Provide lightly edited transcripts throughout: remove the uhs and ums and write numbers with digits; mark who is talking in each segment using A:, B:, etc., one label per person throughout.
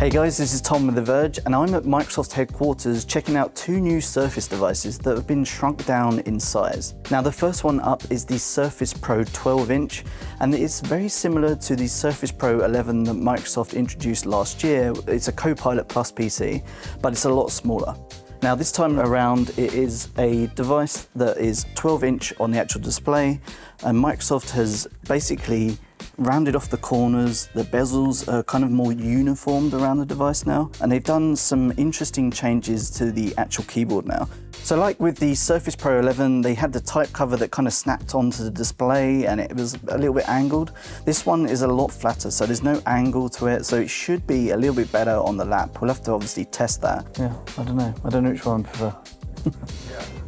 A: Hey guys, this is Tom with The Verge, and I'm at Microsoft headquarters checking out two new Surface devices that have been shrunk down in size. Now the first one up is the Surface Pro 12-inch, and it's very similar to the Surface Pro 11 that Microsoft introduced last year. It's a Copilot Plus PC, but it's a lot smaller. Now this time around it is a device that is 12-inch on the actual display, and Microsoft has basically rounded off the corners. The bezels are kind of more uniformed around the device now, and they've done some interesting changes to the actual keyboard now. So like with the Surface Pro 11, they had the type cover that kind of snapped onto the display and it was a little bit angled. This one is a lot flatter, so there's no angle to it, so it should be a little bit better on the lap. We'll have to obviously test that. Yeah, I don't know which one I prefer.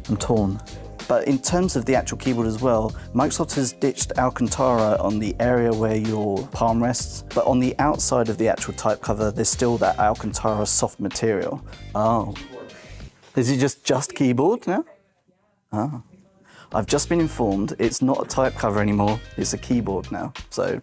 A: I'm torn. But in terms of the actual keyboard as well, Microsoft has ditched Alcantara on the area where your palm rests, but on the outside of the actual type cover, there's still that Alcantara soft material. Oh. Is it just keyboard now? Ah. I've just been informed it's not a type cover anymore, it's a keyboard now. So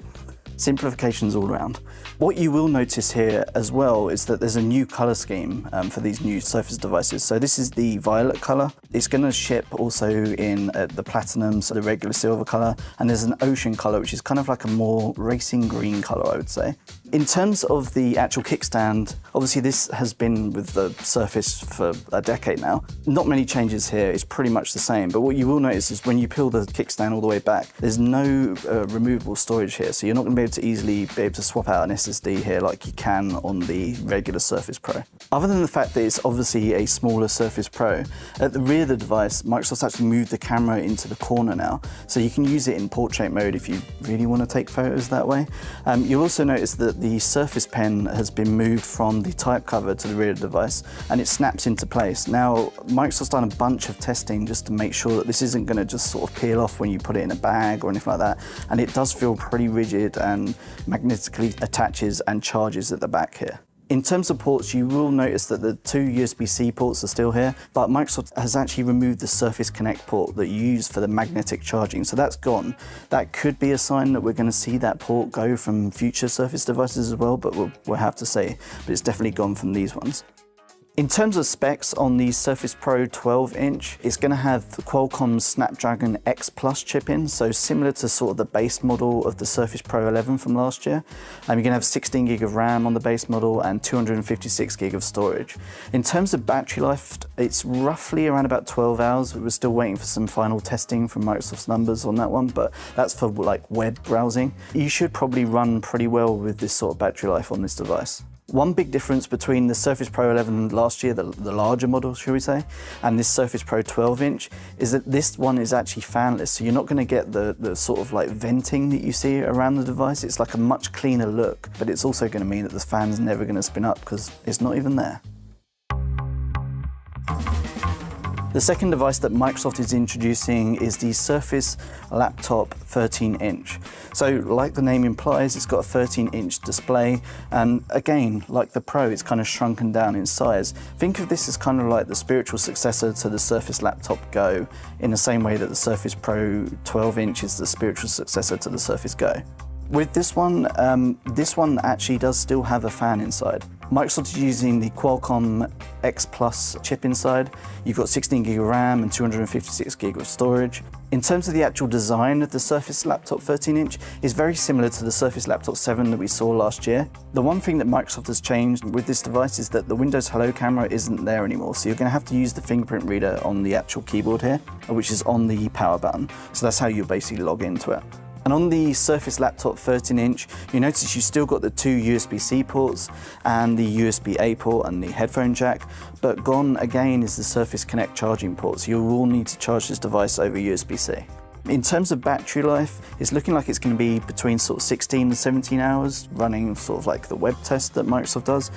A: simplifications all around. What you will notice here as well is that there's a new color scheme for these new Surface devices. So this is the violet color. It's going to ship also in the platinum, so the regular silver color, and there's an ocean color, which is kind of like a more racing green color, I would say. In terms of the actual kickstand, obviously this has been with the Surface for a decade now. Not many changes here, it's pretty much the same, but what you will notice is when you peel the kickstand all the way back, there's no removable storage here, so you're not going to be able to easily be able to swap out an SSD here like you can on the regular Surface Pro. Other than the fact that it's obviously a smaller Surface Pro, at the rear of the device, Microsoft's actually moved the camera into the corner now, so you can use it in portrait mode if you really want to take photos that way. You'll also notice that the Surface Pen has been moved from the type cover to the rear of the device, and it snaps into place. Now, Microsoft's done a bunch of testing just to make sure that this isn't going to just sort of peel off when you put it in a bag or anything like that, and it does feel pretty rigid and magnetically attaches and charges at the back here. In terms of ports, you will notice that the two USB-C ports are still here, but Microsoft has actually removed the Surface Connect port that you use for the magnetic charging, so that's gone. That could be a sign that we're going to see that port go from future Surface devices as well, but we'll have to see. But it's definitely gone from these ones. In terms of specs on the Surface Pro 12-inch, it's going to have the Qualcomm's Snapdragon X Plus chip in, so similar to sort of the base model of the Surface Pro 11 from last year. You're going to have 16 gig of RAM on the base model and 256 gig of storage. In terms of battery life, it's roughly around about 12 hours. We're still waiting for some final testing from Microsoft's numbers on that one, but that's for like web browsing. You should probably run pretty well with this sort of battery life on this device. One big difference between the Surface Pro 11 last year, the larger model, should we say, and this Surface Pro 12-inch is that this one is actually fanless, so you're not going to get the sort of like venting that you see around the device. It's like a much cleaner look, but it's also going to mean that the fan's never going to spin up because it's not even there. The second device that Microsoft is introducing is the Surface Laptop 13-inch. So like the name implies, it's got a 13-inch display, and again, like the Pro, it's kind of shrunken down in size. Think of this as kind of like the spiritual successor to the Surface Laptop Go, in the same way that the Surface Pro 12-inch is the spiritual successor to the Surface Go. With this one actually does still have a fan inside. Microsoft is using the Qualcomm X Plus chip inside. You've got 16 gig of RAM and 256 gig of storage. In terms of the actual design of the Surface Laptop 13-inch, is very similar to the Surface Laptop 7 that we saw last year. The one thing that Microsoft has changed with this device is that the Windows Hello camera isn't there anymore, so you're going to have to use the fingerprint reader on the actual keyboard here, which is on the power button. So that's how you basically log into it. And on the Surface Laptop 13-inch, you notice you've still got the two USB-C ports and the USB-A port and the headphone jack, but gone again is the Surface Connect charging port, so you will need to charge this device over USB-C. In terms of battery life, it's looking like it's going to be between sort of 16 and 17 hours, running sort of like the web test that Microsoft does.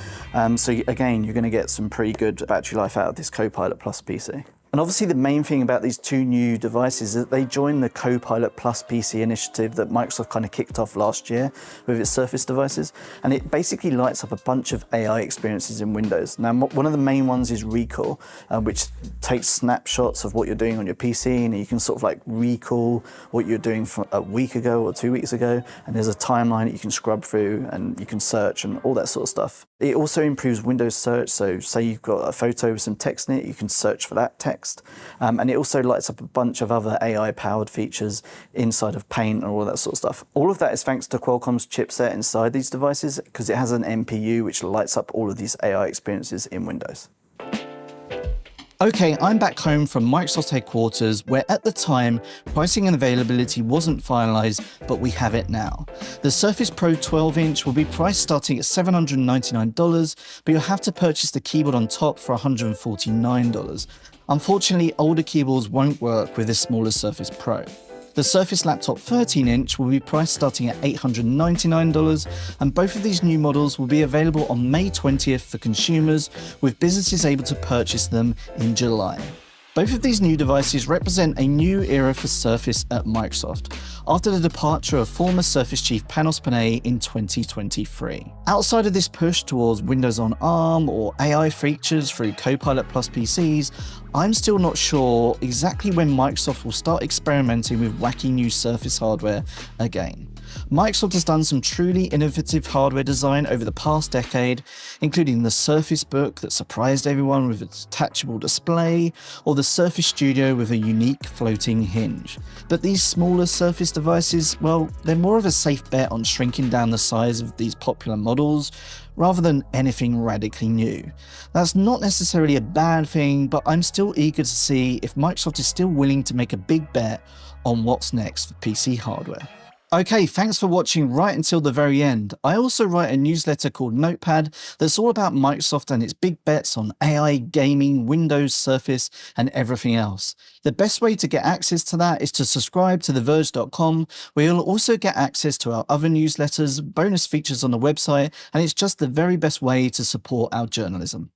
A: So again, you're going to get some pretty good battery life out of this Copilot Plus PC. And obviously the main thing about these two new devices is that they join the Copilot Plus PC initiative that Microsoft kind of kicked off last year with its Surface devices. And it basically lights up a bunch of AI experiences in Windows. Now, one of the main ones is Recall, which takes snapshots of what you're doing on your PC, and you can sort of like recall what you're doing from a week ago or 2 weeks ago. And there's a timeline that you can scrub through and you can search and all that sort of stuff. It also improves Windows search. So say you've got a photo with some text in it, you can search for that text. And it also lights up a bunch of other AI-powered features inside of Paint and all that sort of stuff. All of that is thanks to Qualcomm's chipset inside these devices, because it has an NPU which lights up all of these AI experiences in Windows.
B: Okay, I'm back home from Microsoft headquarters, where at the time, pricing and availability wasn't finalized, but we have it now. The Surface Pro 12-inch will be priced starting at $799, but you'll have to purchase the keyboard on top for $149. Unfortunately, older keyboards won't work with this smaller Surface Pro. The Surface Laptop 13-inch will be priced starting at $899, and both of these new models will be available on May 20th for consumers, with businesses able to purchase them in July. Both of these new devices represent a new era for Surface at Microsoft, after the departure of former Surface chief Panos Panay in 2023. Outside of this push towards Windows on ARM or AI features through Copilot Plus PCs, I'm still not sure exactly when Microsoft will start experimenting with wacky new Surface hardware again. Microsoft has done some truly innovative hardware design over the past decade, including the Surface Book that surprised everyone with its detachable display, or the Surface Studio with a unique floating hinge. But these smaller Surface devices, well, they're more of a safe bet on shrinking down the size of these popular models, rather than anything radically new. That's not necessarily a bad thing, but I'm still eager to see if Microsoft is still willing to make a big bet on what's next for PC hardware. Okay, thanks for watching right until the very end. I also write a newsletter called Notepad that's all about Microsoft and its big bets on AI, gaming, Windows, Surface, and everything else. The best way to get access to that is to subscribe to TheVerge.com, where you'll also get access to our other newsletters, bonus features on the website, and it's just the very best way to support our journalism.